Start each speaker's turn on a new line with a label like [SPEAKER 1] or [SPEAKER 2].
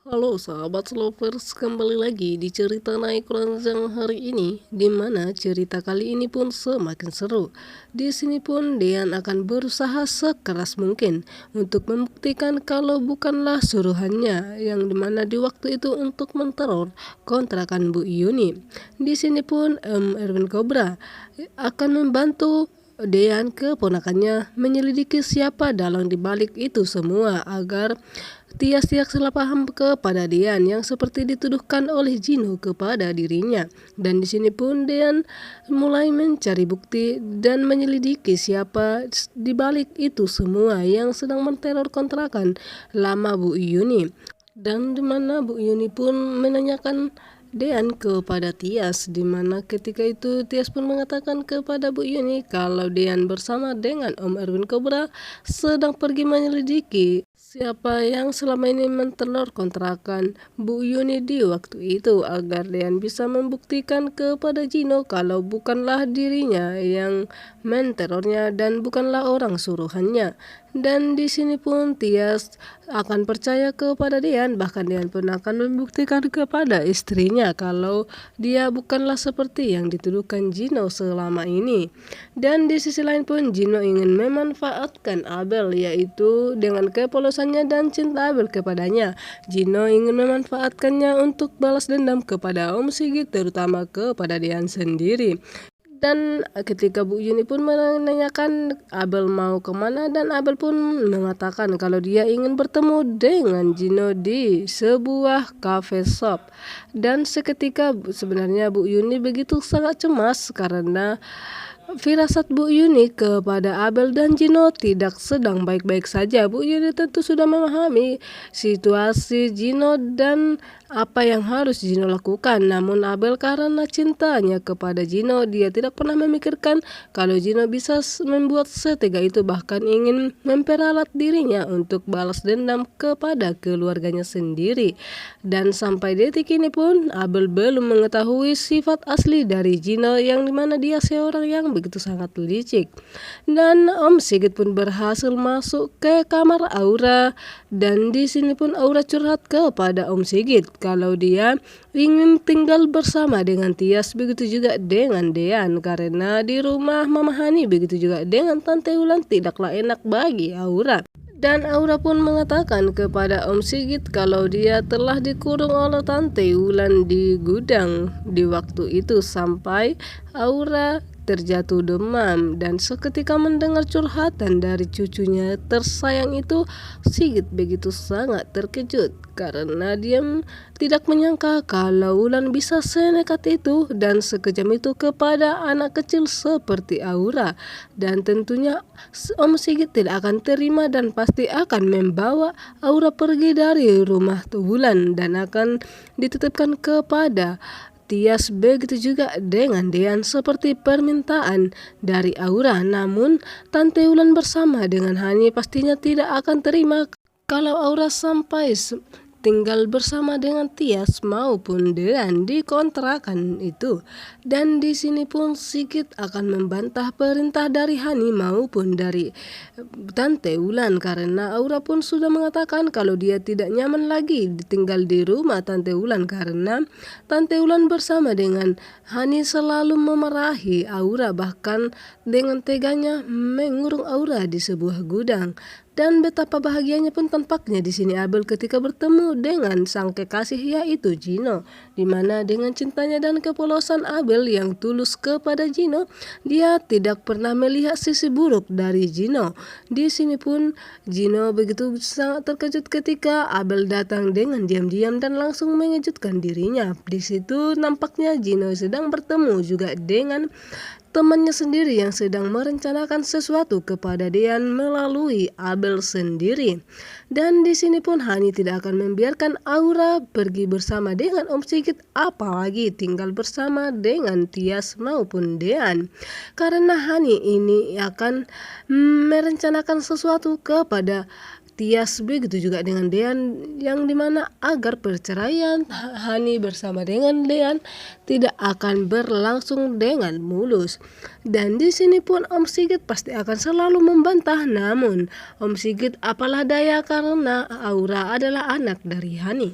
[SPEAKER 1] Halo sahabat lovers, kembali lagi di cerita naik ranjang hari ini, di mana cerita kali ini pun semakin seru. Di sini pun Dean akan berusaha sekeras mungkin untuk membuktikan kalau bukanlah suruhannya, yang dimana di waktu itu untuk menteror kontrakan Bu Yuni. Di sini pun Erwin Cobra akan membantu Dean keponakannya menyelidiki siapa dalang dibalik itu semua agar Tias tidak salah paham kepada Dean yang seperti dituduhkan oleh Gino kepada dirinya. Dan di sini pun Dean mulai mencari bukti dan menyelidiki siapa di balik itu semua yang sedang menteror kontrakan lama Bu Yuni. Dan di mana Bu Yuni pun menanyakan Dean kepada Tias, di mana ketika itu Tias pun mengatakan kepada Bu Yuni kalau Dean bersama dengan Om Erwin Cobra sedang pergi menyelidiki siapa yang selama ini menteror kontrakan Bu Yuni di waktu itu agar Dean bisa membuktikan kepada Gino kalau bukanlah dirinya yang menterornya dan bukanlah orang suruhannya. Dan di sini pun Tias akan percaya kepada Dean, bahkan Dean pun akan membuktikan kepada istrinya kalau dia bukanlah seperti yang dituduhkan Gino selama ini. Dan di sisi lain pun Gino ingin memanfaatkan Abel, yaitu dengan kepolosannya dan cinta Abel kepadanya. Gino ingin memanfaatkannya untuk balas dendam kepada Om Sigit, terutama kepada Dean sendiri. Dan ketika Bu Yuni pun menanyakan Abel mau kemana, dan Abel pun mengatakan kalau dia ingin bertemu dengan Gino di sebuah cafe shop. Dan seketika sebenarnya Bu Yuni begitu sangat cemas karena firasat Bu Yuni kepada Abel dan Gino tidak sedang baik-baik saja. Bu Yuni tentu sudah memahami situasi Gino dan apa yang harus Gino lakukan. Namun Abel karena cintanya kepada Gino, dia tidak pernah memikirkan kalau Gino bisa membuat setega itu, bahkan ingin memperalat dirinya untuk balas dendam kepada keluarganya sendiri. Dan sampai detik ini pun Abel belum mengetahui sifat asli dari Gino, yang dimana dia seorang yang begitu sangat licik. Dan Om Sigit pun berhasil masuk ke kamar Aura, dan di sini pun Aura curhat kepada Om Sigit kalau dia ingin tinggal bersama dengan Tias, begitu juga dengan Dean, karena di rumah Mama Hani begitu juga dengan Tante Ulan tidaklah enak bagi Aura. Dan Aura pun mengatakan kepada Om Sigit kalau dia telah dikurung oleh Tante Ulan di gudang di waktu itu sampai Aura terjatuh demam. Dan seketika mendengar curhatan dari cucunya tersayang itu, Sigit begitu sangat terkejut karena dia tidak menyangka kalau Ulan bisa senekat itu dan sekejam itu kepada anak kecil seperti Aura. Dan tentunya Om Sigit tidak akan terima dan pasti akan membawa Aura pergi dari rumah Ulan dan akan dititipkan kepada Tias, begitu juga dengan Dean seperti permintaan dari Aura. Namun Tante Ulan bersama dengan Hani pastinya tidak akan terima kalau Aura sampai tinggal bersama dengan Tias maupun Dean di kontrakan itu. Dan di sini pun Sigit akan membantah perintah dari Hani maupun dari Tante Ulan, karena Aura pun sudah mengatakan kalau dia tidak nyaman lagi tinggal di rumah Tante Ulan karena Tante Ulan bersama dengan Hani selalu memarahi Aura, bahkan dengan teganya mengurung Aura di sebuah gudang. Dan betapa bahagianya pun tampaknya di sini Abel ketika bertemu dengan sang kekasih, yaitu Gino, dimana dengan cintanya dan kepolosan Abel yang tulus kepada Gino, dia tidak pernah melihat sisi buruk dari Gino. Di sini pun Gino begitu sangat terkejut ketika Abel datang dengan diam-diam dan langsung mengejutkan dirinya. Di situ nampaknya Gino sedang bertemu juga dengan temannya sendiri yang sedang merencanakan sesuatu kepada Dean melalui Abel sendiri. Dan di sini pun Hani tidak akan membiarkan Aura pergi bersama dengan Om Sigit, apalagi tinggal bersama dengan Tias maupun Dean, karena Hani ini akan merencanakan sesuatu kepada Tias, begitu juga dengan Dean, yang dimana agar perceraian Hani bersama dengan Dean tidak akan berlangsung dengan mulus. Dan di sini pun Om Sigit pasti akan selalu membantah, namun Om Sigit apalah daya karena Aura adalah anak dari Hani.